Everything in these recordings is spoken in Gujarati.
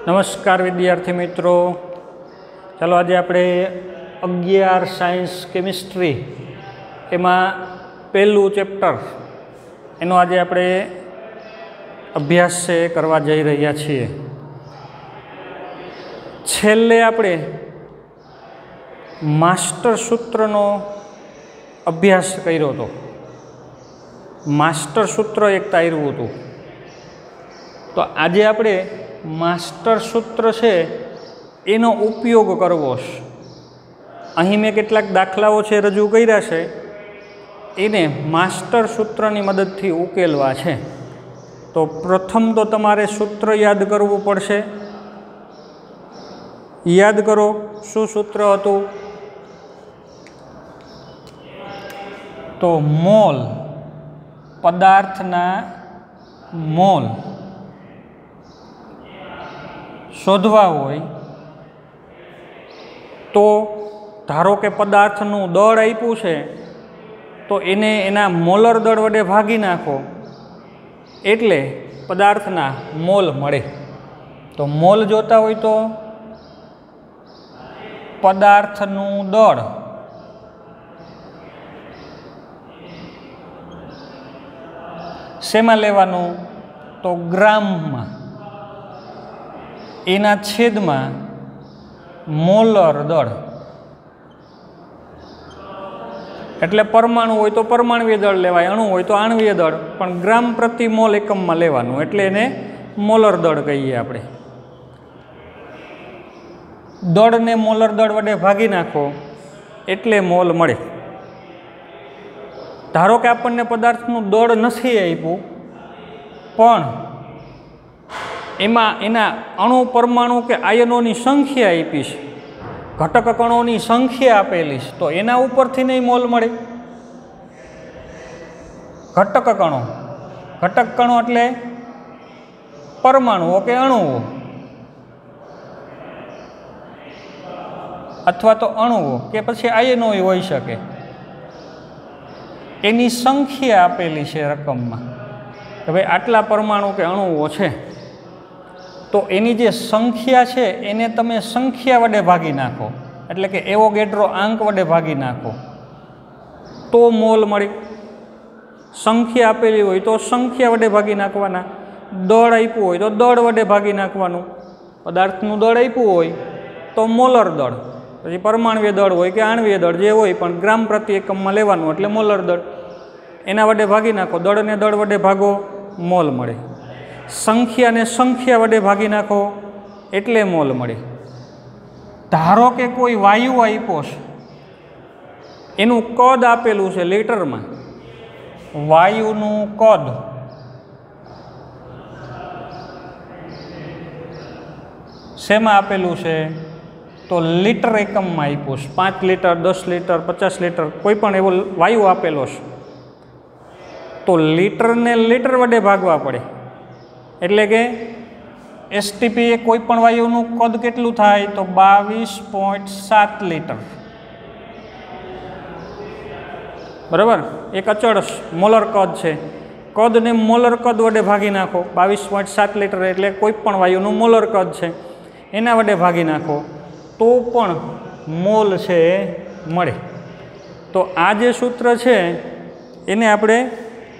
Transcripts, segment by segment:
नमस्कार विद्यार्थी मित्रों, चलो आज आप 11 साइंस केमिस्ट्री एमां पहलू चेप्टर एनो आज आप अभ्यास से करवा जई रह्या छीए। छेल्ले आपणे मास्टर सूत्रनो अभ्यास कर्यो तो मास्टर सूत्र एक तार्युं हतुं, तो आज आपणे मास्टर सूत्र है एनो उपयोग करवो छे। अहीं मैं केटलाक दाखलाओ छे रजू कर्या छे, एने मास्टर सूत्रनी मददथी उकेलवा छे। तो प्रथम तो तमारे सूत्र याद करवू पड़शे। याद करो शुं सूत्र हतुं? तो मोल, पदार्थना मोल शोधवा होय तो धारो के पदार्थनु दळ आप्युं छे तो एने एना मोलर दळ वडे भागी नाखो एटले पदार्थना मोल मळे। तो मोल जोता होय तो पदार्थनु दळ शेमां लेवानुं? तो ग्राम में, एना छेद में मोलर दळ एटले परमाणु होय तो परमाणुय दळ लेवाय, अणु होय तो आणवीय दळ, पण ग्राम प्रति मोल एकम में लेवानुं एटले एने मोलर दळ कहीए आपणे। दळ ने मोलर दळ वडे भागी नाखो एटले मोल मळे। धारो के आपणने पदार्थनुं दळ नथी आप्युं पण एमां एना अणु परमाणु के आयनोनी संख्या आपी छे, घटक कणोनी संख्या आपेली छे, तो एना उपरथी नहीं मोल मळे। घटक कणो एटले परमाणुओ के अणुओ अथवा तो अणुओ के पछी आयनो होई शके, एनी संख्या आपेली छे रकममां के भाई आटला परमाणु के अणुओ छे, तो एनी जे संख्या है एने तमे संख्या वडे भागी नाखो एटले के एवोगेड्रो आंक वडे भागी नाखो तो मोल मळे। संख्या आपेली होय तो संख्या वडे भागी नाखवाना, दळ आप्युं होय तो दळ वडे भागी नाखवानुं, पदार्थनुं दळ आप्युं होय तो मोलर दळ, पछी परमाणुय दळ होय के आणवीय दळ जे होय पण ग्राम प्रति एकम में लेवानुं एटले मोलर दळ, एना वडे भागी नाखो, दळ ने दळ वडे भागो मोल मळे। संख्या ने संख्या वडे भागी नाखो एटले मोल मळे। धारो के कोई वायु आप्यो छे, एनुं कद आपेलुं छे लीटर में, वायुनुं कद शेमां आपेलुं छे? तो लीटर एकम में आप्युं छे। 5 लीटर, 10 लीटर, 50 लीटर कोई पण एवो वायु आपेलो छे, तो लीटर ने लीटर वडे भागवा पड़े एटले के एसटीपी ए कोईपण वायुनुं कद केटलुं थाय? तो 22.7 लीटर, बराबर। एक अचल मोलर कद है, कद ने मोलर कद वडे भागी नाखो, 22.7 लीटर एटले कोईपण वायुनुं मोलर कद है एना वडे भागी नाखो तो पण मोल छे मळे। तो आ जे सूत्र है एने आपणे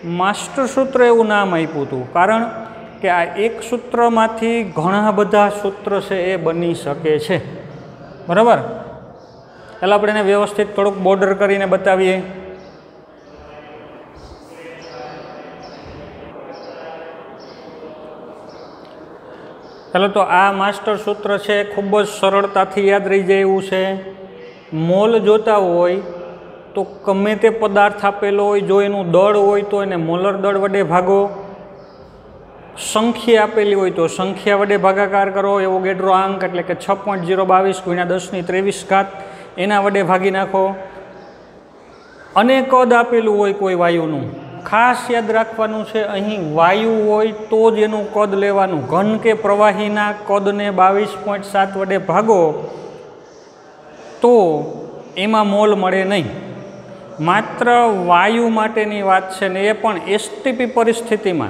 मास्टर सूत्र एवं नाम आप्युं हतुं, कारण कि आ एक सूत्र मांथी घणा बधा सूत्र है ए बनी शके छे, बराबर। पहला आपणे व्यवस्थित थोड़ुंक बॉर्डर करीने बतावीए। चलो तो आ मास्टर सूत्र है खूब ज सरलताथी याद रही जाए एवुं छे। मोल जोता होय तो गमे ते पदार्थ आपेलो होय, जो एनुं दळ होय तो एने मोलर दळ वडे भागो, संख्या आपेली होय तो संख्या वडे भागाकार करो, एवोगेड्रो आंक एटले के 6.022 × 10⁻23 एना वडे भागी नाखो। अने कद आपेलुं होय कोई वायुनुं, खास याद राखवानुं छे अहीं वायु होय तो ज एनुं कद लेवानुं। घन के प्रवाहीना कदने 22.7 वडे भागो तो एमां मोल मळे नहीं। मात्र वायु माटेनी वात छे ने ए पण एसटीपी परिस्थितिमां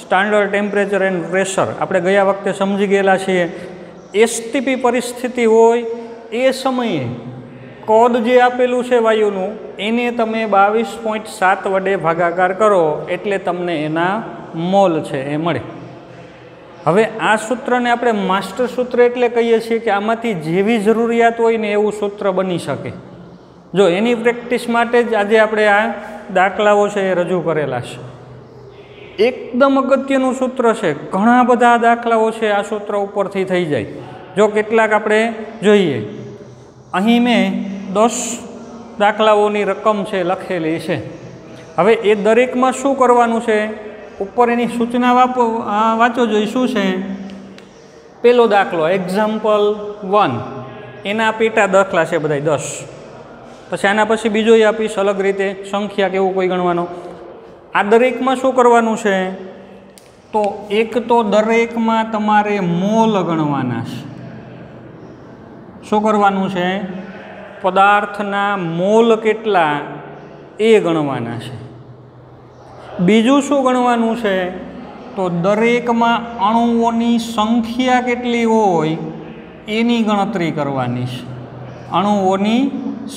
સ્ટાન્ડર્ડ ટેમ્પરેચર એન્ડ પ્રેશર આપણે ગયા વખતે સમજી ગયેલા છીએ. એસટીપી પરિસ્થિતિ હોય એ સમયે કદ જે આપેલું છે વાયુનું એને તમે 22.7 વડે ભાગાકાર કરો એટલે તમને એના મોલ છે એ મળે. હવે આ સૂત્રને આપણે માસ્ટર સૂત્ર એટલે કહીએ છીએ કે આમાંથી જેવી જરૂરિયાત હોય ને એવું સૂત્ર બની શકે. જો એની પ્રેક્ટિસ માટે જ આજે આપણે આ દાખલાઓ છે એ રજૂ કરેલા છે. એકદમ અગત્યનું સૂત્ર છે. ઘણા બધા દાખલાઓ છે આ સૂત્ર ઉપરથી થઈ જાય. જો કેટલાક આપણે જોઈએ, અહીં મેં 10 દાખલાઓની રકમ છે લખેલી છે. હવે એ દરેકમાં શું કરવાનું છે, ઉપર એની સૂચના વાંચો જોઈએ. શું છે? પહેલો દાખલો એક્ઝામ્પલ 1, એના પેટા દાખલા છે બધા 10. પછી આના પછી બીજો આપીશ અલગ રીતે સંખ્યા કે એવું કોઈ ગણવાનો. આ દરેકમાં શું કરવાનું છે, તો એક તો દરેકમાં તમારે મોલ ગણવાના છે. શું કરવાનું છે? પદાર્થના મોલ કેટલા એ ગણવાના છે. બીજું શું ગણવાનું છે, તો દરેકમાં અણુઓની સંખ્યા કેટલી હોય એની ગણતરી કરવાની છે. અણુઓની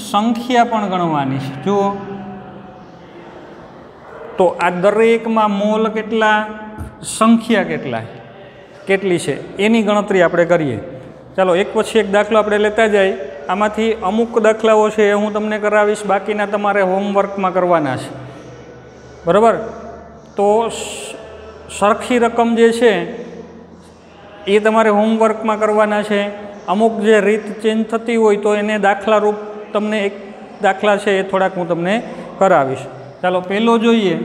સંખ્યા પણ ગણવાની છે. જુઓ તો આ દરેકમાં મોલ કેટલા, સંખ્યા કેટલી છે એની ગણતરી આપણે કરીએ. ચાલો એક પછી એક દાખલો આપણે લેતા જાય. આમાંથી અમુક દાખલાઓ છે એ હું તમને કરાવીશ, બાકીના તમારે હોમવર્કમાં કરવાના છે. બરાબર? તો સરખી રકમ જે છે એ તમારે હોમવર્કમાં કરવાના છે. અમુક જે રીત ચેન્જ થતી હોય તો એને દાખલા રૂપ તમને એક દાખલા છે એ થોડાક હું તમને કરાવીશ. ચાલો પહેલો જોઈએ.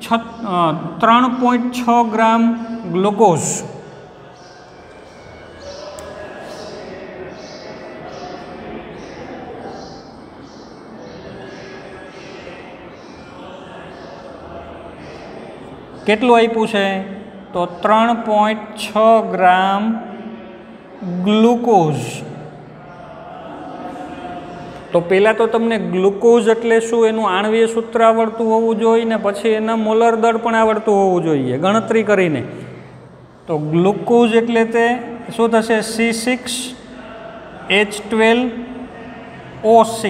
3.6 ગ્રામ ગ્લુકોઝ. કેટલું આપ્યું છે? તો 3.6 ગ્રામ ગ્લુકોઝ. તો પહેલાં તો તમને ગ્લુકોઝ એટલે શું એનું આણ્વીય સૂત્ર આવડતું હોવું જોઈએ ને પછી એના મોલર દળ પણ આવડતું હોવું જોઈએ ગણતરી કરીને. તો ગ્લુકોઝ એટલે તે શું થશે? C6H12O6.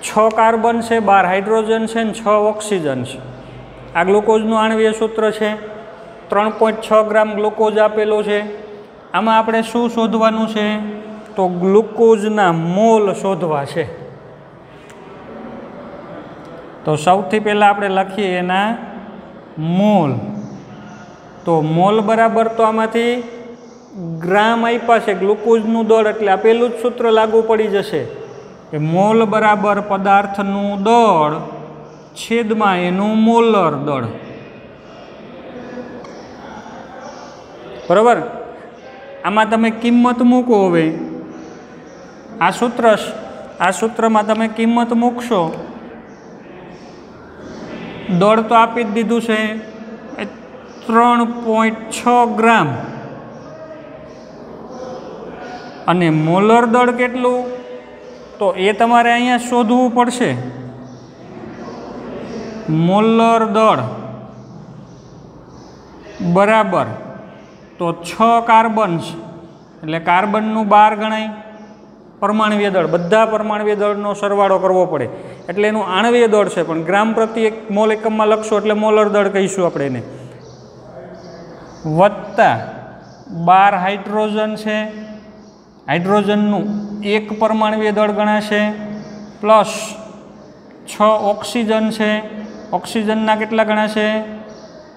6 કાર્બન છે, 12 હાઇડ્રોજન છે ને 6 ઓક્સિજન છે. આ ગ્લુકોઝનું આણ્વીય સૂત્ર છે. 3.6 ગ્રામ ગ્લુકોઝ આપેલો છે. આમાં આપણે શું શોધવાનું છે? તો ગ્લુકોઝના મોલ શોધવા છે. તો સૌથી પહેલાં આપણે લખીએ એના મોલ. તો મોલ બરાબર તો આમાંથી ગ્રામ આપ્યા છે, ગ્લુકોઝનું દળ એટલે આ પહેલું જ સૂત્ર લાગુ પડી જશે કે મોલ બરાબર પદાર્થનું દળ છેદમાં એનું મોલર દળ. બરાબર? આમાં તમે કિંમત મૂકો. હવે આ સૂત્રમાં તમે કિંમત મૂકશો. દળ તો આપી જ દીધું છે 3.6 ગ્રામ અને મોલર દળ કેટલું, તો એ તમારે અહીંયા શોધવું પડશે. મોલર દળ બરાબર તો 6 કાર્બન એટલે કાર્બનનું 12 ગણાય. પરમાણવીય દળ, બધા પરમાણવીય દળનો સરવાળો કરવો પડે એટલે એનું આણવીય દળ છે, પણ ગ્રામ પ્રતિ એક મોલ એકમમાં લખશો એટલે મોલર દળ કહીશું આપણે એને. વત્તા 12 હાઇડ્રોજન છે, હાઇડ્રોજનનું 1 પરમાણવીય દળ ગણાશે, પ્લસ 6 ઓક્સિજન છે, ઓક્સિજનના કેટલા ગણાશે?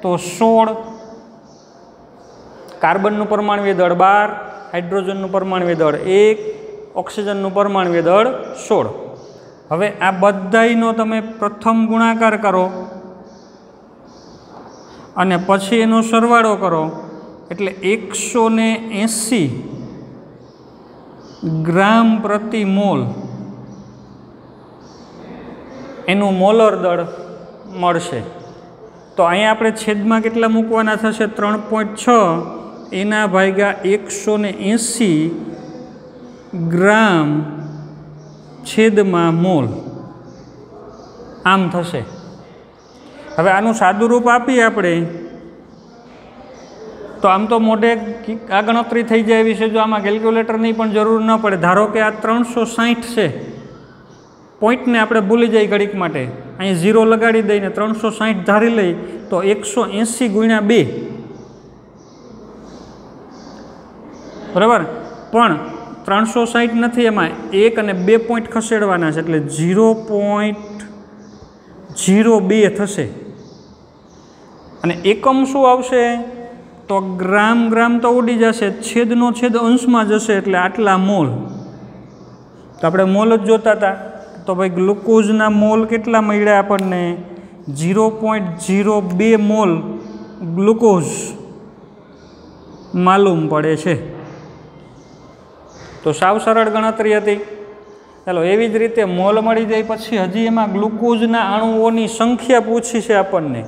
તો 16. કાર્બનનું પરમાણવીય દળ 12, હાઇડ્રોજનનું પરમાણવીય દળ 1, ઓક્સિજનનું પરમાણવીય દળ 16. હવે આ બધાયનો તમે પ્રથમ ગુણાકાર કરો અને પછી એનો સરવાળો કરો એટલે 180 ગ્રામ પ્રતિ મોલ એનું મોલર દળ મળશે. તો અહીંયા આપણે છેદમાં કેટલા મૂકવાના થશે? 3.6 એના ભાગ્યા 180 ગ્રામ છેદમાં મોલ આમ થશે. હવે આનું સાદું રૂપ આપીએ આપણે તો આમ તો મોઢે આ ગણતરી થઈ જાય એવી છે, જો આમાં કેલ્ક્યુલેટરની પણ જરૂર ન પડે. ધારો કે આ 360 છે, પોઈન્ટને આપણે ભૂલી જઈએ ઘડીક માટે, અહીં 0 લગાડી દઈને 360 ધારી લઈ તો 180 ગુણ્યા 2, બરાબર. પણ 360 નથી, એમાં 1 અને 2 પોઈન્ટ ખસેડવાના છે એટલે 0.02 થશે. અને એકમ શું આવશે તો ગ્રામ, ગ્રામ તો ઉડી જશે, છેદનો છેદ અંશમાં જશે એટલે આટલા મોલ. તો આપણે મોલ જ જોતા હતા, તો ભાઈ ગ્લુકોઝના મોલ કેટલા મળ્યા આપણને? 0.02 મોલ ગ્લુકોઝ માલુમ પડે છે. તો સાવ સરળ ગણતરી હતી. ચાલો, એવી જ રીતે મોલ મળી જાય પછી હજી એમાં ગ્લુકોઝના અણુઓની સંખ્યા પૂછી છે આપણને,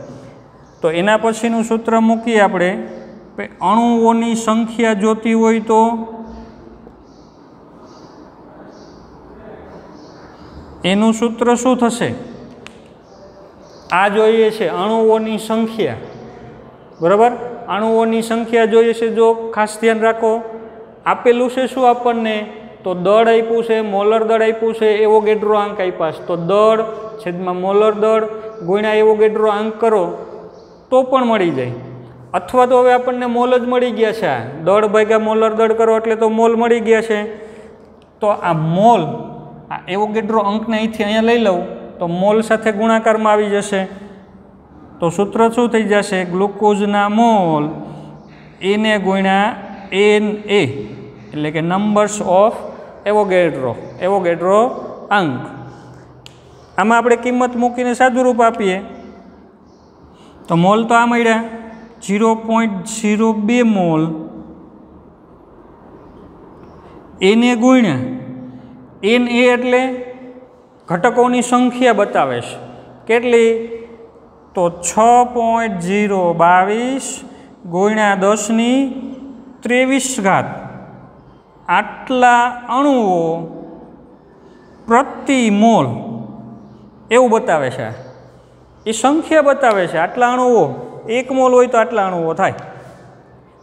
તો એના પછીનું સૂત્ર મૂકીએ આપણે. અણુઓની સંખ્યા જોતી હોય તો એનું સૂત્ર શું થશે? આ જોઈએ છે અણુઓની સંખ્યા, બરાબર. અણુઓની સંખ્યા જોઈએ છે, જો ખાસ ધ્યાન રાખો. આપેલું છે શું આપણને? તો દળ આપ્યું છે, મોલર દળ આપ્યું છે, એવોગેડ્રો આંક આપ્યા છે. તો દળ છેદમાં મોલર દળ ગુણ્યા એવોગેડ્રો આંક કરો તો પણ મળી જાય. અથવા તો હવે આપણને મોલ જ મળી ગયા છે, આ દળ ભાગ્યા મોલર દળ કરો એટલે તો મોલ મળી ગયા છે. તો આ મોલ, આ એવોગેડ્રો અંકને અહીંથી અહીંયા લઈ લઉં તો મોલ સાથે ગુણાકારમાં આવી જશે. તો સૂત્ર શું થઈ જશે? ગ્લુકોઝના મોલ એને ગુણ્યા Na, એટલે કે નંબર્સ ઓફ એવોગેડ્રો અંક. આમાં આપણે કિંમત મૂકીને સાદું રૂપ આપીએ તો મોલ તો આ મળ્યા 0.02 મોલ એને ગુણ્યા Na એટલે ઘટકોની સંખ્યા બતાવે છે કેટલી? તો 6.022 ગુણ્યા 10⁻23 આટલા અણુઓ પ્રતિ મોલ એવું બતાવે છે. એ સંખ્યા બતાવે છે, આટલા અણુઓ, 1 મોલ હોય તો આટલા અણુઓ થાય.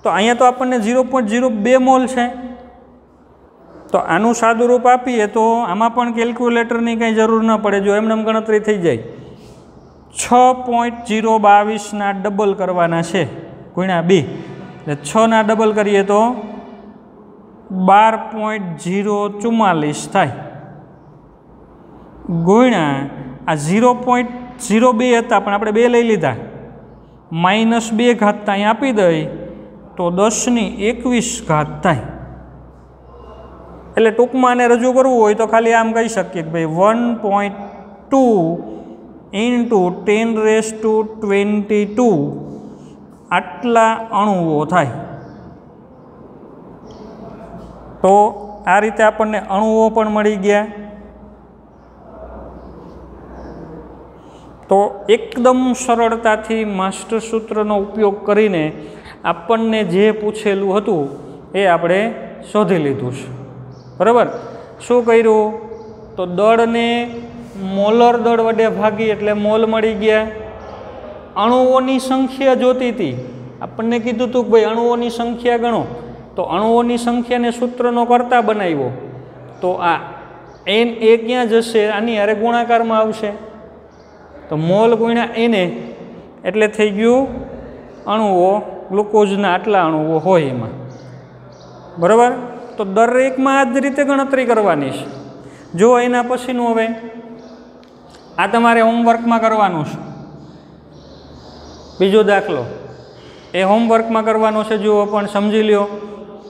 તો અહીંયા તો આપણને 0.02 મોલ છે. તો આનું સાદું રૂપ આપીએ તો આમાં પણ કેલ્ક્યુલેટરની કંઈ જરૂર ન પડે, જો એમને ગણતરી થઈ જાય. 6.022ના ડબલ કરવાના છે ગુણ્યા 2, એટલે 6ના ડબલ કરીએ તો 12.044 થાય ગુણ્યા આ 0.02 હતા પણ આપણે 2 લઈ લીધા, -2 ઘાત અહીં આપી દઈ તો 10⁻21 થાય. એટલે ટૂંકમાં આને રજૂ કરવું હોય તો ખાલી આમ કહી શકીએ કે ભાઈ 1.2 × 10⁻22 આટલા અણુઓ થાય. તો આ રીતે આપણને અણુઓ પણ મળી ગયા. તો એકદમ સરળતાથી માસ્ટર સૂત્રનો ઉપયોગ કરીને આપણને જે પૂછેલું હતું એ આપણે શોધી લીધું છે, બરાબર. શું કર્યું? તો દળને મોલર દળ વડે ભાગી એટલે મોલ મળી ગયા. અણુઓની સંખ્યા જોતી હતી, આપણને કીધું હતું કે ભાઈ અણુઓની સંખ્યા ગણો, તો અણુઓની સંખ્યાને સૂત્રનો કરતા બનાવ્યો. તો આ Na ક્યાં જશે? આની હારે ગુણાકારમાં આવશે. તો મોલ ગુણ્યા Na એટલે થઈ ગયું અણુઓ, ગ્લુકોઝના આટલા અણુઓ હોય એમાં, બરાબર. તો દરેકમાં આ જ રીતે ગણતરી કરવાની છે. જો એના પછીનું હવે આ તમારે હોમવર્કમાં કરવાનું છે. બીજો દાખલો એ હોમવર્કમાં કરવાનો છે, જુઓ પણ સમજી લ્યો.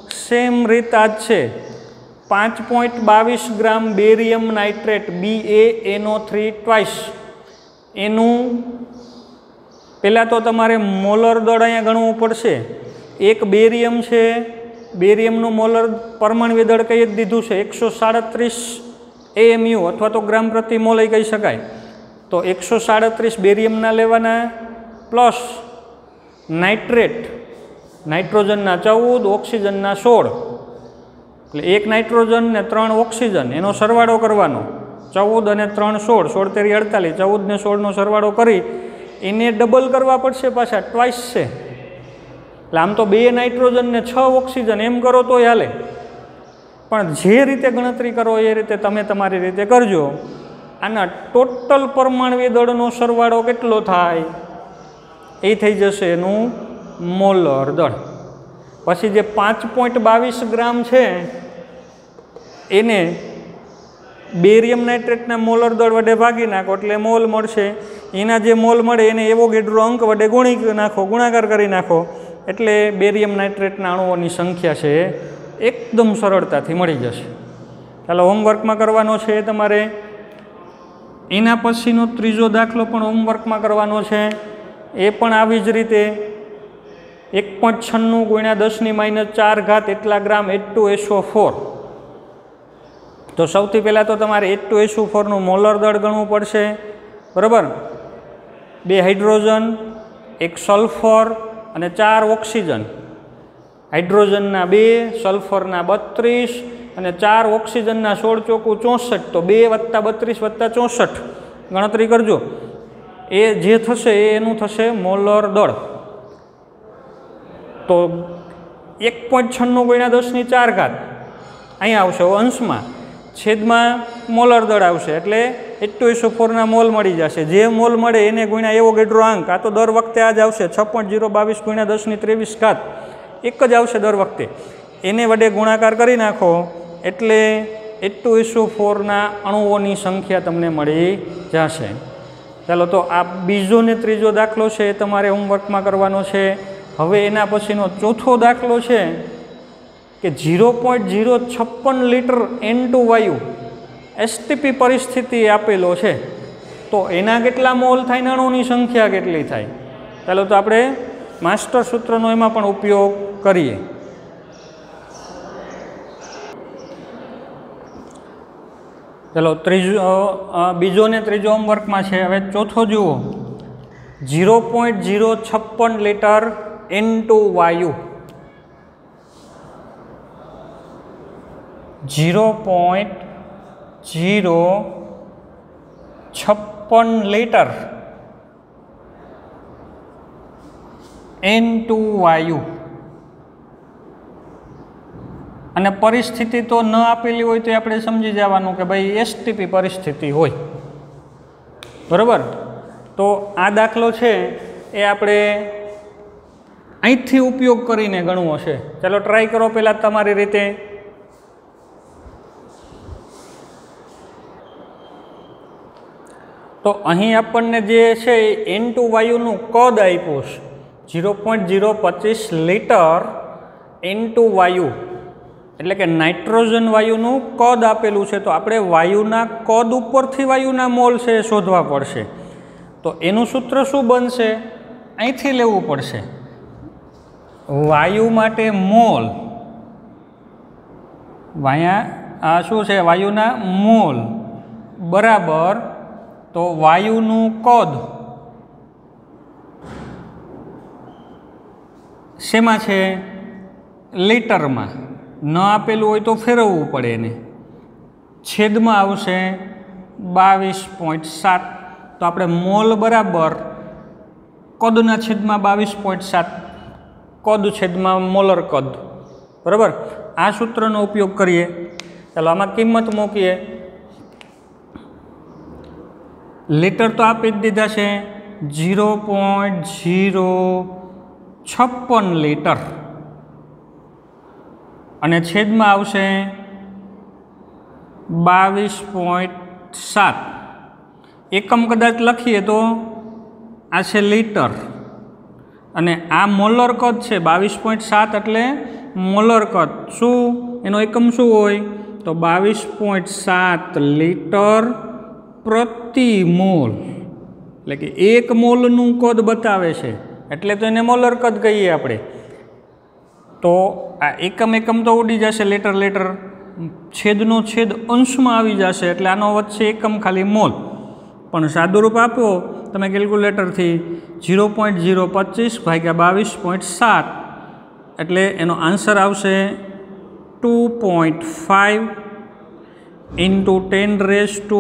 સેમ રીત આ જ છે. 5.22 ગ્રામ બેરિયમ નાઇટ્રેટ BaNO3 ટ્વાઇસ, એનું પહેલાં તો તમારે મોલર દળ અહીંયા ગણવું પડશે. એક બેરિયમ છે, બેરિયમનું મોલર પરમાણુ દળ કહી જ દીધું છે 137 AMU અથવા તો ગ્રામ પ્રતિ મોલ કહી શકાય. તો 137 બેરિયમના લેવાના પ્લસ નાઇટ્રેટ, નાઇટ્રોજનના 14, ઓક્સિજનના 16, એટલે 1 નાઇટ્રોજન ને 3 ઓક્સિજન, એનો સરવાળો કરવાનો. 14 અને 3 16, 16 તેરી 48, 14 ને 16નો સરવાળો કરી એને ડબલ કરવા પડશે, પાછા ટ્વાઇસ છે. એટલે આમ તો 2 નાઇટ્રોજન ને 6 ઓક્સિજન એમ કરો તોય હાલે, પણ જે રીતે ગણતરી કરો એ રીતે તમે તમારી રીતે કરજો. આના ટોટલ પરમાણ્વીય દળનો સરવાળો કેટલો થાય એ થઈ જશે એનું મોલર દળ. પછી જે 5.22 ગ્રામ છે એને બેરિયમ નાઇટ્રેટના મોલર દળ વડે ભાગી નાખો એટલે મોલ મળશે. એના જે મોલ મળે એને એવોગેડ્રો અંક વડે ગુણાકાર કરી નાખો એટલે બેરિયમ નાઇટ્રેટના અણુઓની સંખ્યા છે એકદમ સરળતાથી મળી જશે. ચાલો હોમવર્કમાં કરવાનો છે તમારે. એના પછીનો ત્રીજો દાખલો પણ હોમવર્કમાં કરવાનો છે. એ પણ આવી જ રીતે 1.96 × 10⁻⁴ એટલા ગ્રામ H2SO4. તો સૌથી પહેલાં તો તમારે H2SO4 નું મોલર દળ ગણવું પડશે, બરાબર. 2 હાઇડ્રોજન, 1 સલ્ફર અને 4 ઓક્સિજન. હાઇડ્રોજનના 2, સલ્ફરના 32 અને 4 ઓક્સિજનના 16 ચોકું 64. તો 2 + 32 + 64 ગણતરી કરજો. એ જે થશે એનું થશે મોલર દળ. તો 1.96 × 10⁴ અહીંયા આવશે અંશમાં, છેદમાં મોલર દળ આવશે એટલે H2SO4 ના મોલ મળી જશે. જે મોલ મળે એને ગુણ્યા એવોગેડ્રો અંક. આ તો દર વખતે આ જ આવશે, 6.022 × 10⁻23 એક જ આવશે દર વખતે. એને વડે ગુણાકાર કરી નાખો એટલે H2SO4 ના અણુઓની સંખ્યા તમને મળી જશે. ચાલો તો આ બીજો ને ત્રીજો દાખલો છે એ તમારે હોમવર્કમાં કરવાનો છે. હવે એના પછીનો ચોથો દાખલો છે કે 0.056 લિટર N2 વાયુ STP પરિસ્થિતિ આપેલો છે. તો એના કેટલા મોલ થાય ને અણુની સંખ્યા કેટલી થાય? ચાલો તો આપણે માસ્ટર સૂત્રનો એમાં પણ ઉપયોગ કરીએ. ચાલો બીજો ને ત્રીજો હોમવર્કમાં છે. હવે ચોથો જુઓ, 0.056 લિટર N2 વાયુ 0.056 લિટર N2 વાયુ અને પરિસ્થિતિ તો ન આપેલી હોય તો આપણે સમજી જવાનું કે ભાઈ STP પરિસ્થિતિ હોય, બરાબર. તો આ દાખલો છે એ આપણે અહીંથી ઉપયોગ કરીને ગણવો છે. ચાલો ટ્રાય કરો પહેલાં તમારી રીતે. તો અહીં આપણને જે છે એ N2 વાયુનું કદ આપ્યું છે 0.025 લિટર N2 વાયુ એટલે કે નાઇટ્રોજન વાયુનું કદ આપેલું છે. તો આપણે વાયુના કદ ઉપરથી વાયુના મોલ છે એ શોધવા પડશે. તો એનું સૂત્ર શું બનશે? અહીંથી લેવું પડશે. વાયુ માટે મોલ, આ શું છે? વાયુના મોલ બરાબર તો વાયુનું કદ શેમાં છે? લીટરમાં. ન આપેલું હોય તો ફેરવવું પડે એને. છેદમાં આવશે 22.7. તો આપણે મોલ બરાબર કદના છેદમાં 22.7 કદ છેદમાં મોલર કદ, બરાબર. આ સૂત્રનો ઉપયોગ કરીએ. ચાલો આમાં કિંમત મૂકીએ. લીટર તો આપી જ દીધા છે 0.056 લિટર અને છેદમાં આવશે 22.7. એકમ કદાચ લખીએ તો આ છે લીટર અને આ મોલર કદ છે 22.7 એટલે મોલર કદ. શું એનો એકમ શું હોય? તો 22.7 લિટર પ્રતિ મોલ, એટલે કે 1 મોલનું કદ બતાવે છે એટલે તો એને મોલર કદ કહીએ આપણે. તો આ એકમ તો ઉડી જશે, લીટર છેદનો છેદ અંશમાં આવી જશે એટલે આનો વચ્ચે એકમ ખાલી મોલ. પણ સાદુરૂપ આપો તમે કેલ્ક્યુલેટરથી 0.025 ભાગ્યા 22.7 એટલે એનો આન્સર આવશે 2.5 × 10⁻³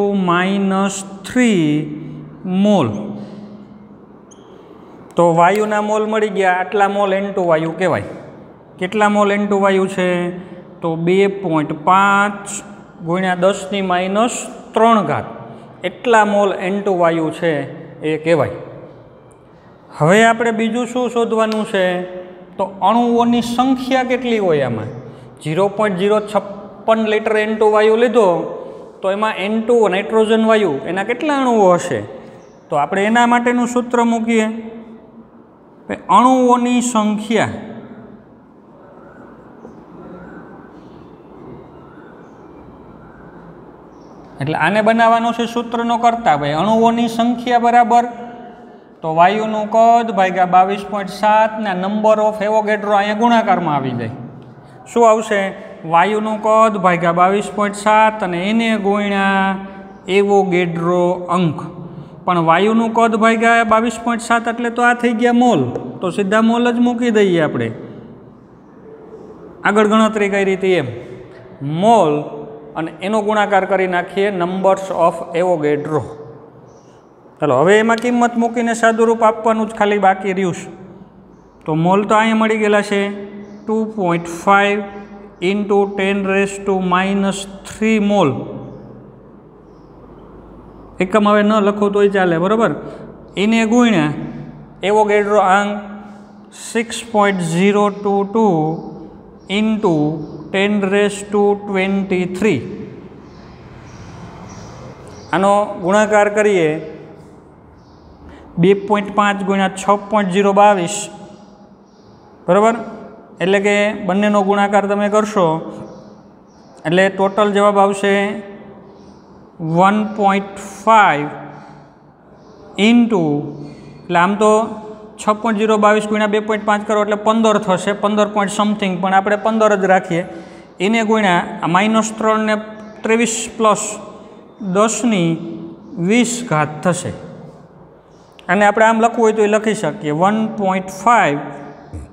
મોલ. तो वायुना मोल मळी गया, आटला मोल N2 वायु कहेवाय। केटला मोल N2 वायु छे? तो 2.5 गुण्या 10⁻³ एटला मोल N2 वायु छे ए कहेवाय। हवे आपणे बीजुं शुं शोधवानुं छे? तो अणुओनी संख्या केटली होय आमां। 0.056 लीटर N2 वायु लीधो तो एमां N2 नाइट्रोजन वायु एना केटला अणुओ हशे? तो आपणे एना माटेनुं सूत्र मूकीए, अणुओनी संख्या एटले आने बनाववानुं छे सूत्रनो करता भाई अणुओनी संख्या बराबर तो वायुनुं कद भाग्या 22.7 ने नंबर ऑफ एवोगेड्रो अहींया गुणाकारमां आवी जाय। शुं आवशे? वायुनुं कद भाग्या 22.7 अने एने गुण्या एवोगेड्रो अंक। पण वायुनुं कद भाग्या 22.7 एटले तो आ थई गया मोल, तो सीधा मोल ज मूकी दईए आपणे। आगळ गणतरी कई रीते एम मोल अने एनो गुणाकार करी नाखीए नंबर्स ऑफ एवोगेड्रो। चलो हवे एमां किंमत मूकीने सादुरूप आपवानुं ज खाली बाकी रह्युं छे। तो मोल तो अहींया मळी गेला छे 2.5 × 10⁻³ मोल। एकम हवे न लखो तोय चाले बराबर। एने गुण्या एवोगेड्रो आंक 6.022 × 10⁻23 आनो गुणाकार करिए 2.5 × 6.022 बराबर। एटले के बंनेनो गुणाकार तमे करशो एटले टोटल जवाब आवशे 1.5 એટલે આમ તો 6.022 ગુણ્યા 2.5 કરો એટલે 15 થશે, 15 પોઈન્ટ સમથિંગ, પણ આપણે 15 જ રાખીએ। એને ગુણ્યા -3 ને 23 પ્લસ 10⁻20 થશે। અને આપણે આમ લખવું હોય તો એ લખી શકીએ 1.5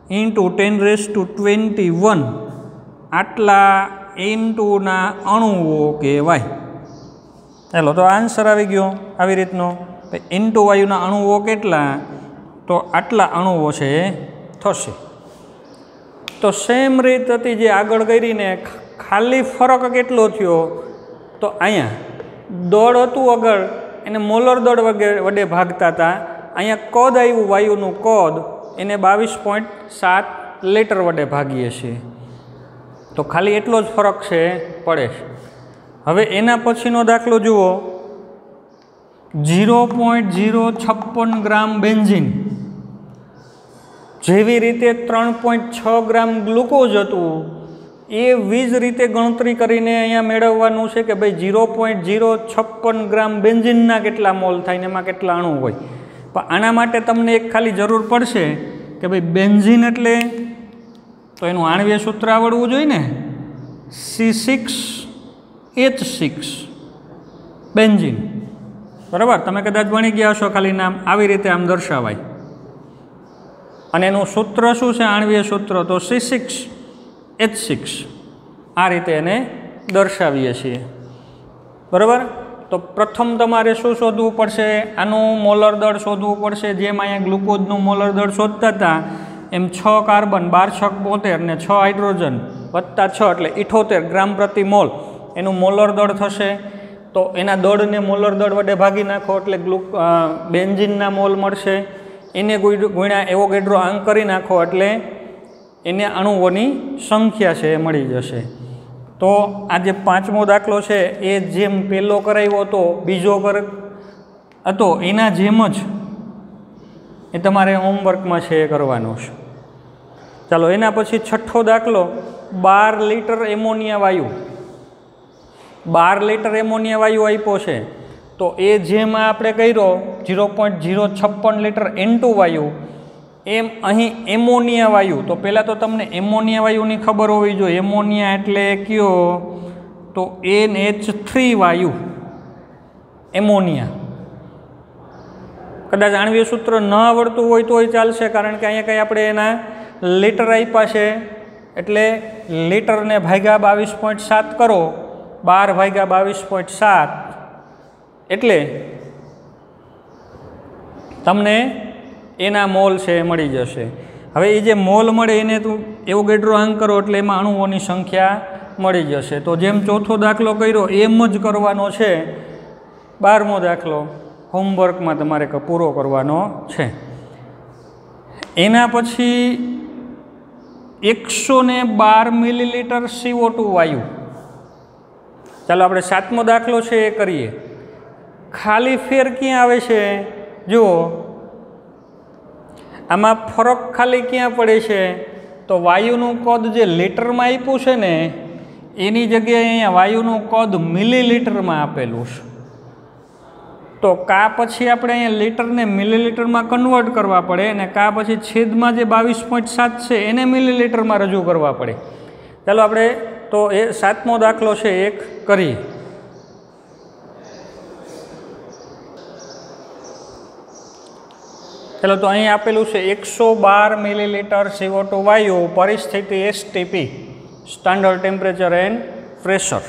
× 10⁻21 આટલા N2ના અણુઓ કહેવાય। चलो तो आंसर आई गयो આવી રીતનો। N2 वायुना अणुओ केटला? तो आटला अणुओ छे थशे। तो सेम रीत हती जे आगळ करीने खाली फरक केटलो थयो? तो अहींया दळ हतुं अगळ एने मोलर दळ वडे भागता था, अहींया कद आव्युं वायुनुं कद एने 22.7 लीटर वडे भागीए छीए। तो खाली एटलो ज फरक छे पड़े। हवे एना पछीनो दाखलो जुओ 0.056 ग्राम बेन्जीन जेवी रीते 3.6 ग्राम ग्लूकोज हतुं ए वीज रीते गणतरी करीने अहींया मेळववानुं छे के भाई 0.056 ग्राम बेन्जीनना केटला मोल थाय ने एमां केटला अणु होय। पण आना माटे तमने एक खाली जरूर पड़शे के भाई बेन्जीन एटले तो एनुं आणवीय सूत्र आवडवुं जोईए ने C6H6 बेन्जीन बराबर। तमे कदाच भणी गया हशो खाली नाम आवी रीते आम दर्शावाय। अने एनुं सूत्र शुं छे आणवीय सूत्र? तो C6H6 आ रीते एने दर्शावीए छीए बराबर। तो प्रथम तमारे शुं शोधवुं पड़शे? आनुं मोलर दळ शोधवुं पड़शे। जेम अहींया ग्लूकोजनुं मोलर दळ शोधता हता एम 6 कार्बन 12 6 72 ने 6 हाइड्रोजन वत्ता 6 एटले 78 ग्राम प्रति मोल एनुं मोलर दळ थशे। तो एना दळने मोलर दळ वडे भागी नाखो एटले बेन्जीनना मोल मळशे। एने गुण्या एवोगेड्रो आंक करी नाखो एटले एने अणुओनी संख्या छे ए मळी जशे। तो आ जे पांचमो दाखलो छे ए जेम पेलो कराव्यो हतो बीजो हतो एना जेम ज ए तमारे होमवर्कमां छे ए करवानो छे। चलो एना पछी छठ्ठो दाखलो 12 लीटर एमोनिया वायु 12 लीटर एमोनिया वायु आप्यो छे। तो ए जेम आपणे कर्यो 0.056 लीटर N2 वायु एम अहीं एमोनिया वायु। तो पहला तो तमने एमोनिया वायुनी खबर होवी जोईए। एमोनिया एटले कयो? तो NH3 वायु एमोनिया। कदाच आणवीय सूत्र न आवडतुं होय तोय चालशे, कारण के अहींया कंई आपणे एना लीटर आप्या छे एटले लीटर ने भाग्या 22.7 करो 12 भाग्या 22.7 एटले तमने એના મોલ છે એ મળી જશે। હવે એ જે મોલ મળે એને તું એવોગેડ્રો આંક કરો એટલે એમાં અણુઓની સંખ્યા મળી જશે। તો જેમ ચોથો દાખલો કર્યો એમ જ કરવાનો છે 12મો દાખલો હોમવર્કમાં તમારે પૂરો કરવાનો છે। એના પછી 112 મિલીલીટર CO2 વાયુ, ચાલો આપણે 7મો દાખલો છે એ કરીએ। ખાલી ફેર ક્યાં આવે છે? જુઓ આમાં ફરક ખાલી ક્યાં પડે છે? તો વાયુનું કદ જે લીટરમાં આપ્યું છે ને એની જગ્યાએ અહીંયા વાયુનું કદ મિલીલીટરમાં આપેલું છે। તો કા પછી આપણે અહીંયા લીટરને મિલીલીટરમાં કન્વર્ટ કરવા પડે અને કા પછી છેદમાં જે 22.7 છે એને મિલીલીટરમાં રજૂ કરવા પડે। ચાલો આપણે તો એ 7મો દાખલો છે એક કરીએ। ચાલો તો અહીં આપેલું છે 112 મિલીલીટર CO2 વાયુ, પરિસ્થિતિ STP, standard temperature and pressure.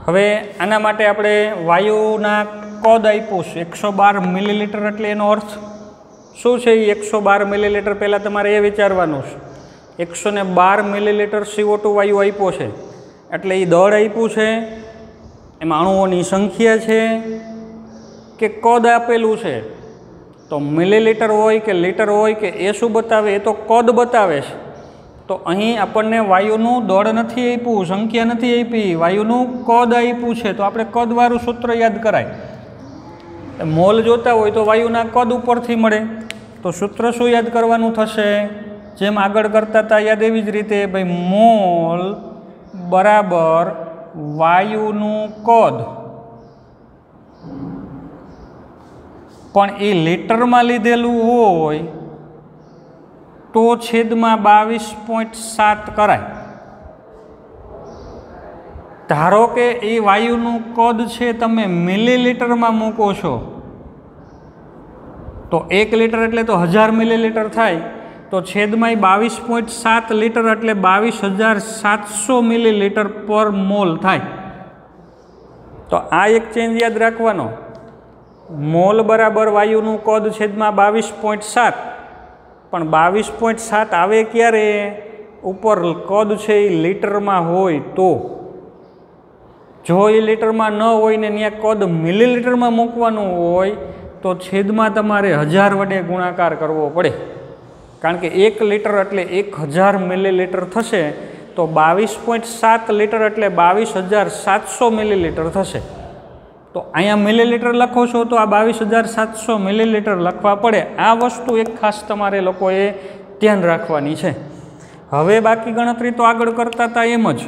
હવે આના માટે આપણે વાયુના કદ આપ્યું છે 112 મિલીલીટર, એટલે એનો અર્થ શું છે? 112 મિલીલીટર પહેલાં તમારે એ વિચારવાનું છે 112 મિલીલીટર CO2 વાયુ આપ્યો છે એટલે એ દળ આપ્યું છે, એમાં અણુઓની સંખ્યા છે કે કદ આપેલું છે? તો મિલીલીટર હોય કે લીટર હોય કે એ શું બતાવે? એ તો કદ બતાવે છે। તો અહીં આપણને વાયુનું દળ નથી આપ્યું, સંખ્યા નથી આપી, વાયુનું કદ આપ્યું છે। તો આપણે કદવાળું સૂત્ર યાદ કરાય। મોલ જોતા હોય તો વાયુના કદ ઉપરથી મળે, તો સૂત્ર શું યાદ કરવાનું થશે? જેમ આગળ કરતા હતા યાદ એવી જ રીતે ભાઈ મોલ બરાબર વાયુનું કદ, પણ એ લીટરમાં લીધેલું હોય તો છેદમાં 22.7 કરાય। ધારો કે એ વાયુનું કદ છે તમે મિલીલીટરમાં મૂકો છો તો 1 લીટર એટલે તો 1000 મિલીલીટર થાય, તો છેદમાં 22.7 લીટર એટલે 22,700 મિલીલીટર પર મોલ થાય। તો આ એક ચેન્જ યાદ રાખવાનો, મોલ બરાબર વાયુનું કદ છેદમાં 22.7, પણ 22.7 આવે ક્યારે? ઉપર કદ છે એ લીટરમાં હોય તો। જો એ લીટરમાં ન હોય ને ત્યાં કદ મિલીલીટરમાં મૂકવાનું હોય તો છેદમાં તમારે 1000 વડે ગુણાકાર કરવો પડે, કારણ કે 1 લીટર એટલે 1000 મિલીલીટર થશે, તો 22.7 લીટર એટલે 22,700 મિલીલીટર થશે। તો અહીંયા મિલીલીટર લખો છો તો આ 22,700 મિલીલીટર લખવા પડે। આ વસ્તુ એક ખાસ તમારે લોકોએ ધ્યાન રાખવાની છે। હવે બાકી ગણતરી તો આગળ કરતા હતા એમ જ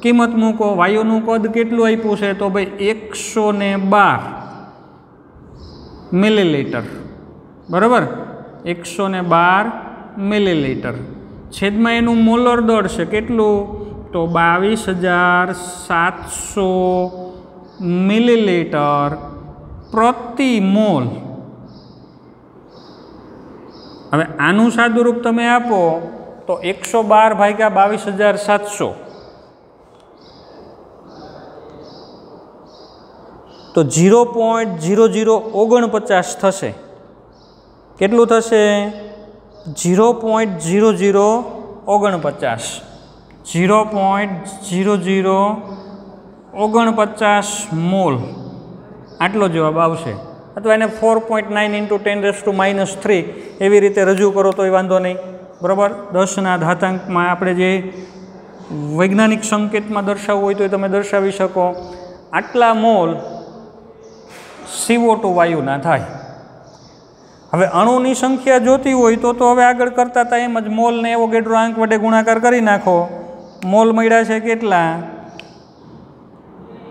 કિંમત મૂકો। વાયુનું કદ કેટલું આપ્યું છે? તો ભાઈ 112 મિલીલીટર, બરાબર? 112 મિલીલીટર છેદમાં એનું મોલર દળ છે કેટલું? તો 22,700 મિલીલીટર પ્રતિ મોલ। હવે આનું સાદુરૂપ તમે આપો તો 112 ભાગ્યા 22,700 તો 0.0049 થશે। કેટલું થશે? 0.0049, 0.0049 મોલ આટલો જવાબ આવશે। અથવા એને 4.9 × 10⁻³ એવી રીતે રજૂ કરો તોય વાંધો નહીં, બરાબર? 10ના ઘાતાંકમાં આપણે જે વૈજ્ઞાનિક સંકેતમાં દર્શાવવું હોય તો તમે દર્શાવી શકો। આટલા મોલ CO2 વાયુના થાય। હવે અણુની સંખ્યા જોતી હોય તો હવે આગળ કરતા હતા એમ જ મોલને એવોગેડ્રો આંક વડે ગુણાકાર કરી નાખો। મોલ મળ્યા છે કેટલા?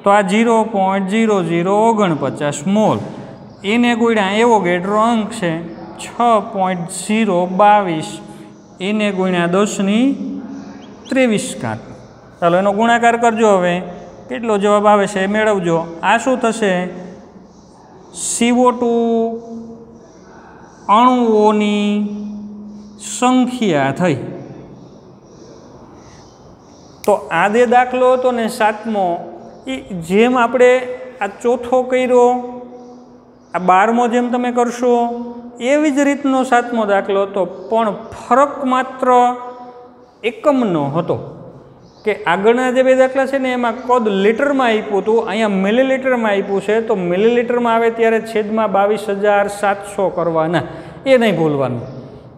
તો આ 0.0049 મોલ, એને ગુણ્યા એવોગેડ્રો અંક છે 6.022, એને ગુણ્યા 10⁻23। ચાલો એનો ગુણાકાર કરજો। હવે કેટલો જવાબ આવે છે એ મેળવજો। આ શું થશે? CO2 અણુઓની સંખ્યા થઈ। તો આ જે દાખલો હતો ને 7મો, એ જેમ આપણે આ ચોથો કર્યો, આ 12મો જેમ તમે કરશો એવી જ રીતનો 7મો દાખલો હતો, પણ ફરક માત્ર એકમનો હતો કે આગળના જે 2 દાખલા છે ને એમાં કદ લીટરમાં આપ્યું હતું, અહીંયા મિલીલીટરમાં આપ્યું છે. તો મિલીલીટરમાં આવે ત્યારે છેદમાં 22,700 કરવાના, એ નહીં ભૂલવાનું.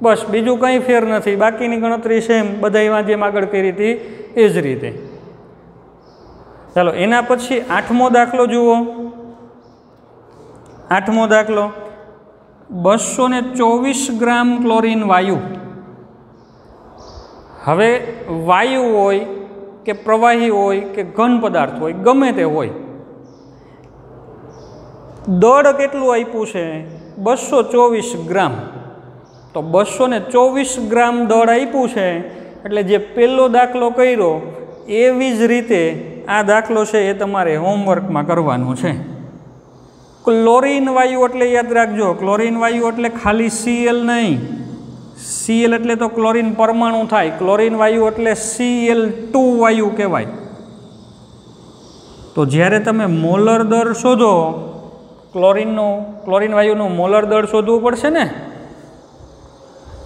બસ બીજું કંઈ ફેર નથી, બાકીની ગણતરી સેમ બધામાં જેમ આગળ કરી હતી એ જ રીતે. ચાલો એના પછી 8મો દાખલો જુઓ. 8મો દાખલો 224 ગ્રામ ક્લોરીન વાયુ. હવે વાયુ હોય કે પ્રવાહી હોય કે ઘન પદાર્થ હોય, ગમે તે હોય, દળ કેટલું આપ્યું છે? 224 ગ્રામ. તો 224 ગ્રામ દળ આપ્યું છે, એટલે જે પહેલો દાખલો કર્યો એવી જ રીતે આ દાખલો છે એ તમારે હોમવર્કમાં કરવાનો છે. ક્લોરીન વાયુ એટલે યાદ રાખજો, ક્લોરીન વાયુ એટલે ખાલી Cl નહીં. Cl એટલે તો ક્લોરીન પરમાણુ થાય, ક્લોરીન વાયુ એટલે Cl2 વાયુ કહેવાય. તો જ્યારે તમે મોલર દર શોધો, ક્લોરીન વાયુનું મોલર દળ શોધવું પડશે ને,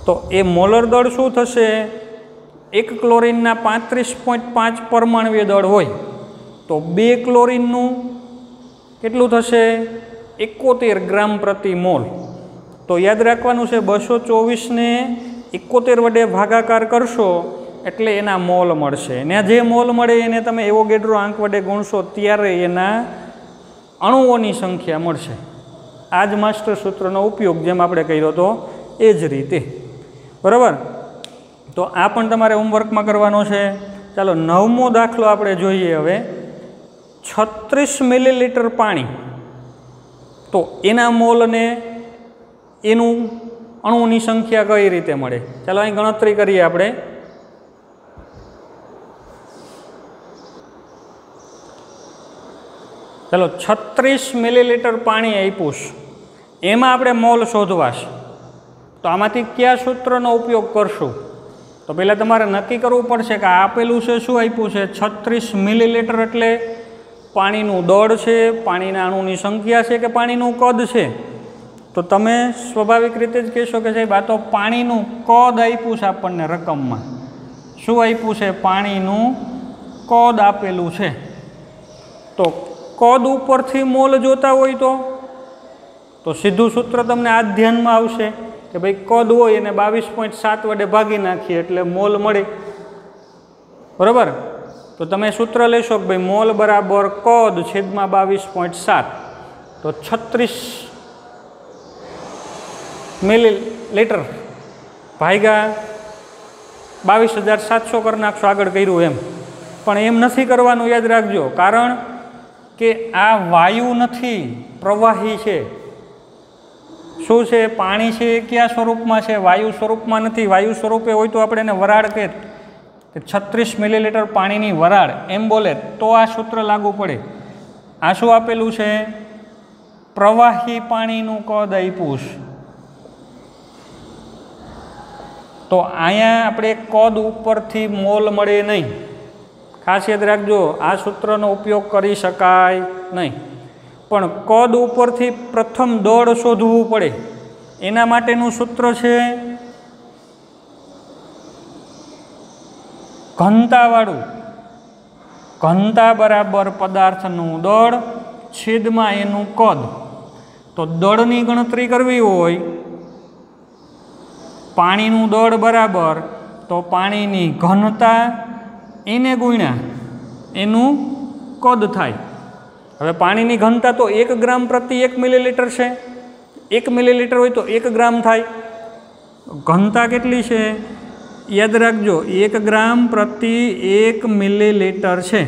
તો એ મોલર દળ શું થશે? એક ક્લોરીનના 35.5 પરમાણુય દળ હોય તો 2 ક્લોરીનનું કેટલું થશે? 71 ગ્રામ પ્રતિ મોલ. તો યાદ રાખવાનું છે 224 ને 71 વડે ભાગાકાર કરશો એટલે એના મોલ મળશે. ને જે મોલ મળે એને તમે એવોગેડ્રો આંક વડે ગુણશો ત્યારે એના અણુઓની સંખ્યા મળશે. આ જ માસ્ટર સૂત્રનો ઉપયોગ જેમ આપણે કર્યો હતો એ જ રીતે. બરાબર? તો આ પણ તમારે હોમવર્કમાં કરવાનો છે. ચાલો 9મો દાખલો આપણે જોઈએ. હવે 36 મિલીલીટર પાણી, તો એના મોલને એનું અણુની સંખ્યા કઈ રીતે મળે? ચાલો અહીં ગણતરી કરીએ આપણે. ચાલો 36 મિલીલીટર પાણી આપ્યું, એમાં આપણે મોલ શોધવાશે. તો આમાંથી કયા સૂત્રનો ઉપયોગ કરશું? તો પહેલાં તમારે નક્કી કરવું પડશે કે આપેલું છે શું આપ્યું છે? 36 મિલીલીટર એટલે પાણીનું દળ છે, પાણીના અણુની સંખ્યા છે કે પાણીનું કદ છે? તો તમે સ્વાભાવિક રીતે જ કહેશો કે સાહેબ આ તો પાણીનું કદ આપ્યું છે આપણને રકમમાં. શું આપ્યું છે? પાણીનું કદ આપેલું છે. તો કદ ઉપરથી મોલ જોતા હોય તો સીધું સૂત્ર તમને આ ધ્યાનમાં આવશે કે ભાઈ કદ હોય એને 22.7 વડે ભાગી નાખીએ એટલે મોલ મળે. બરાબર? તો તમે સૂત્ર લેશો કે ભાઈ મોલ બરાબર કદ છેદમાં 22.7. તો 36 મિલીલીટર ભાગ્યા 22,700 કરી નાખશો, આગળ કર્યું એમ. પણ એમ નથી કરવાનું, યાદ રાખજો, કારણ કે આ વાયુ નથી, પ્રવાહી છે. શું છે? પાણી છે. કયા સ્વરૂપમાં છે? વાયુ સ્વરૂપમાં નથી. વાયુ સ્વરૂપે હોય તો આપણે એને વરાળ કે 36 મિલીલીટર પાણીની વરાળ એમ બોલે તો આ સૂત્ર લાગુ પડે. આ શું આપેલું છે? પ્રવાહી પાણીનું કદ આપ્યું છે. તો અહીંયા આપણે કદ ઉપરથી મોલ મળે નહીં. ખાસ યાદ રાખજો, આ સૂત્રનો ઉપયોગ કરી શકાય નહીં. પણ કદ ઉપરથી પ્રથમ દળ શોધવું પડે. એના માટેનું સૂત્ર છે ઘનતાવાળું. ઘનતા બરાબર પદાર્થનું દળ છેદમાં એનું કદ. તો દળની ગણતરી કરવી હોય, પાણીનું દળ બરાબર તો પાણીની ઘનતા એને ગુણ્યા એનું કદ થાય. હવે પાણીની ઘનતા તો 1 ગ્રામ પ્રતિ 1 મિલીલીટર છે. 1 મિલીલીટર હોય તો 1 ગ્રામ થાય. ઘનતા કેટલી છે? યાદ રાખજો, 1 ગ્રામ પ્રતિ 1 મિલીલીટર છે.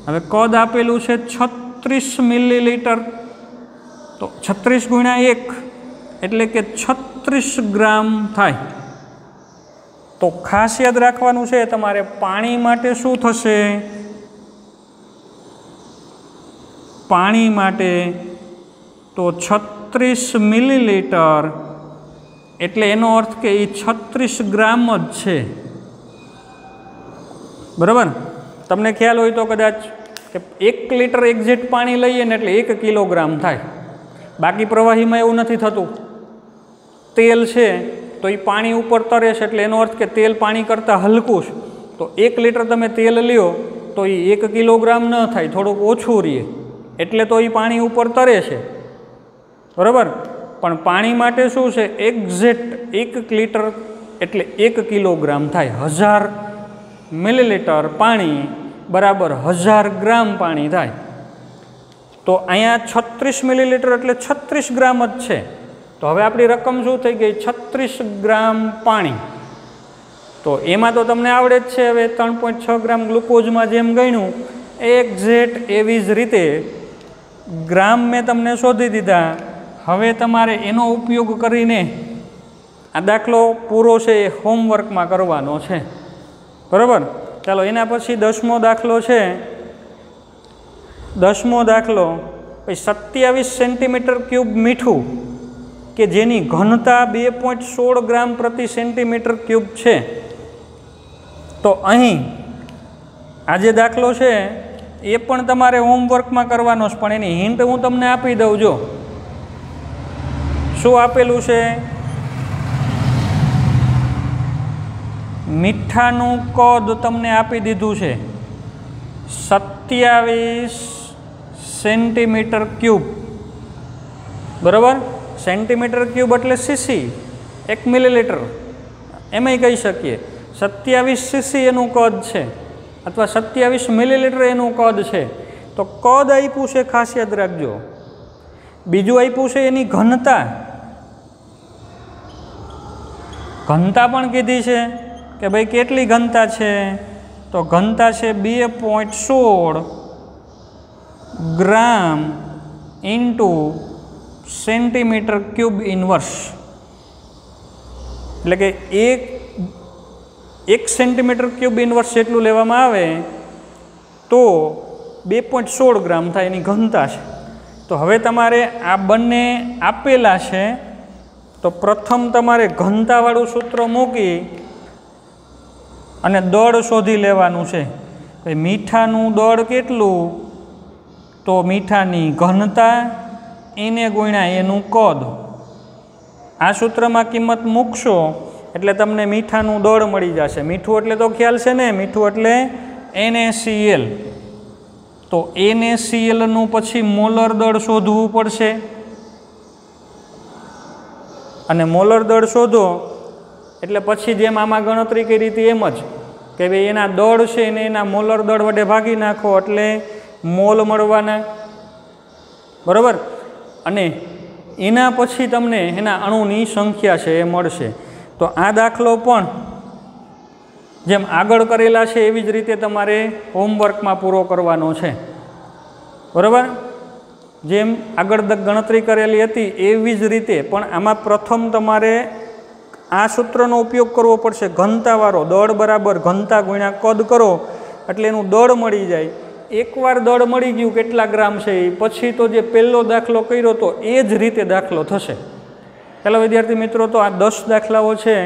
હવે કદ આપેલું છે 36 મિલીલીટર. તો 36 ગુણ્યા 1 એટલે કે 36 ગ્રામ થાય. તો ખાસ યાદ રાખવાનું છે તમારે, પાણી માટે શું થશે? પાણી માટે તો 36 મિલીલીટર એટલે એનો અર્થ કે એ 36 ગ્રામ જ છે. બરાબર? તમને ખ્યાલ હોય તો કદાચ કે 1 લીટર એક્ઝેક્ટ પાણી લઈએ ને એટલે 1 કિલોગ્રામ થાય. બાકી પ્રવાહીમાં એવું નથી થતું. તેલ છે તો એ પાણી ઉપર તરે છે, એટલે એનો અર્થ કે તેલ પાણી કરતાં હલકું છે. તો 1 લીટર તમે તેલ લ્યો તો એ 1 કિલોગ્રામ ન થાય, થોડુંક ઓછું રહે, એટલે તો એ પાણી ઉપર તરે છે, બરાબર. પણ પાણી માટે શું છે, એક્ઝેક્ટ 1 લીટર એટલે 1 કિલોગ્રામ થાય. 1000 મિલીલીટર પાણી બરાબર 1000 ગ્રામ પાણી થાય. તો અહીંયા 36 મિલીલીટર એટલે 36 ગ્રામ જ છે. તો હવે આપણી રકમ શું થઈ ગઈ, 36 ગ્રામ પાણી. તો એમાં તો તમને આવડે જ છે. હવે 3.6 ગ્રામ ગ્લુકોઝમાં જેમ ગણ્યું એક્ઝેક્ટ એવી જ રીતે ગ્રામ મેં તમને શોધી દીધા. હવે તમારે એનો ઉપયોગ કરીને આ દાખલો પૂરો છે એ હોમવર્કમાં કરવાનો છે, બરાબર. ચાલો એના પછી 10મો દાખલો છે. 10મો દાખલો, 27 સેન્ટીમીટર ક્યુબ મીઠું કે જેની ઘનતા 2.16 ગ્રામ પ્રતિ સેન્ટીમીટર ક્યુબ છે. તો અહીં આ જે દાખલો છે એ પણ તમારે હોમવર્કમાં કરવાનો છે, પણ એની હિન્ટ હું તમને આપી દઉં. જો શું આપેલું છે, મીઠાનું કદ તમને આપી દીધું છે 27 સેન્ટીમીટર ક્યુબ, બરાબર. સેન્ટીમીટર ક્યુબ એટલે સીસી, 1 મિલીલીટર એમાંય કહી શકીએ. 27 સીસી એનું કદ છે, અથવા 27 મિલીલીટર એનું કદ છે. તો કદ આપ્યું છે, ખાસ યાદ રાખજો. બીજું આપ્યું છે એની ઘનતા. ઘનતા પણ કીધી છે કે ભાઈ કેટલી ઘનતા છે, તો ઘનતા છે 2.16 ગ્રામ ઇન્ટુ સેન્ટીમીટર ક્યુબ ઇન્વર્સ. એટલે કે એક સેન્ટીમીટર ક્યુબ ઇન્વર્સ જેટલું લેવામાં આવે તો 2.16 ગ્રામ થાય એની ઘનતા છે. તો હવે તમારે આ બંને આપેલા છે, તો પ્રથમ તમારે ઘનતાવાળું સૂત્ર મૂકી અને દળ શોધી લેવાનું છે. મીઠાનું દળ કેટલું, તો મીઠાની ઘનતા એને ગુણ્યા એનું કદ. આ સૂત્રમાં કિંમત મૂકશો એટલે તમને મીઠાનું દળ મળી જશે. મીઠું એટલે તો ખ્યાલ છે ને, મીઠું એટલે NaCl. તો NaClનું પછી મોલર દળ શોધવું પડશે, અને મોલર દળ શોધો એટલે પછી જેમ આમાં ગણતરી કરી હતી એમ જ કે ભાઈ એના દળ છે એને એના મોલર દળ વડે ભાગી નાખો એટલે મોલ મળવાના, બરાબર. અને એના પછી તમને એના અણુની સંખ્યા છે એ મળશે. તો આ દાખલો પણ જેમ આગળ કરેલા છે એવી જ રીતે તમારે હોમવર્કમાં પૂરો કરવાનો છે, બરાબર. જેમ આગળ ગણતરી કરેલી હતી એવી જ રીતે પણ આમાં પ્રથમ તમારે આ સૂત્રનો ઉપયોગ કરવો પડશે. ઘનતાવાળો દળ બરાબર ઘનતા ગુણ્યા કદ કરો એટલે એનું દળ મળી જાય. એકવાર દળ મળી ગયું કેટલા ગ્રામ છે એ પછી તો જે પહેલો દાખલો કર્યો તો એ જ રીતે દાખલો થશે. ચાલો વિદ્યાર્થી મિત્રો, તો આ 10 દાખલાઓ છે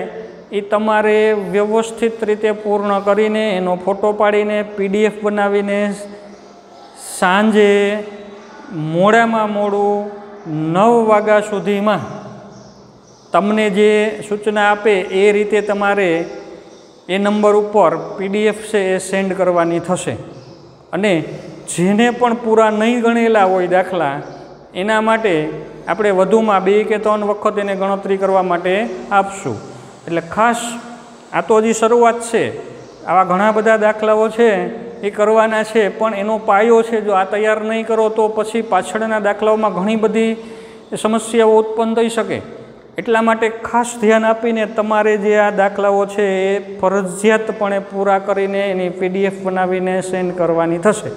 એ તમારે વ્યવસ્થિત રીતે પૂર્ણ કરીને એનો ફોટો પાડીને PDF બનાવીને સાંજે મોડામાં મોડું 9 વાગ્યા સુધીમાં તમને જે સૂચના આપે એ રીતે તમારે એ નંબર ઉપર PDF છે એ સેન્ડ કરવાની થશે. અને જેને પણ પૂરા નહીં ગણેલા હોય દાખલા એના માટે આપણે વધુમાં 2 કે 3 વખત એને ગણતરી કરવા માટે આપશું. એટલે ખાસ આ તો હજી શરૂઆત છે, આવા ઘણા બધા દાખલાઓ છે એ કરવાના છે, પણ એનો પાયો છે. જો આ તૈયાર નહીં કરો તો પછી પાછળના દાખલાઓમાં ઘણી બધી સમસ્યાઓ ઉત્પન્ન થઈ શકે. એટલા માટે ખાસ ધ્યાન આપીને તમારે જે આ દાખલાઓ છે એ ફરજિયાતપણે પૂરા કરીને એની PDF બનાવીને સેન્ડ કરવાની થશે.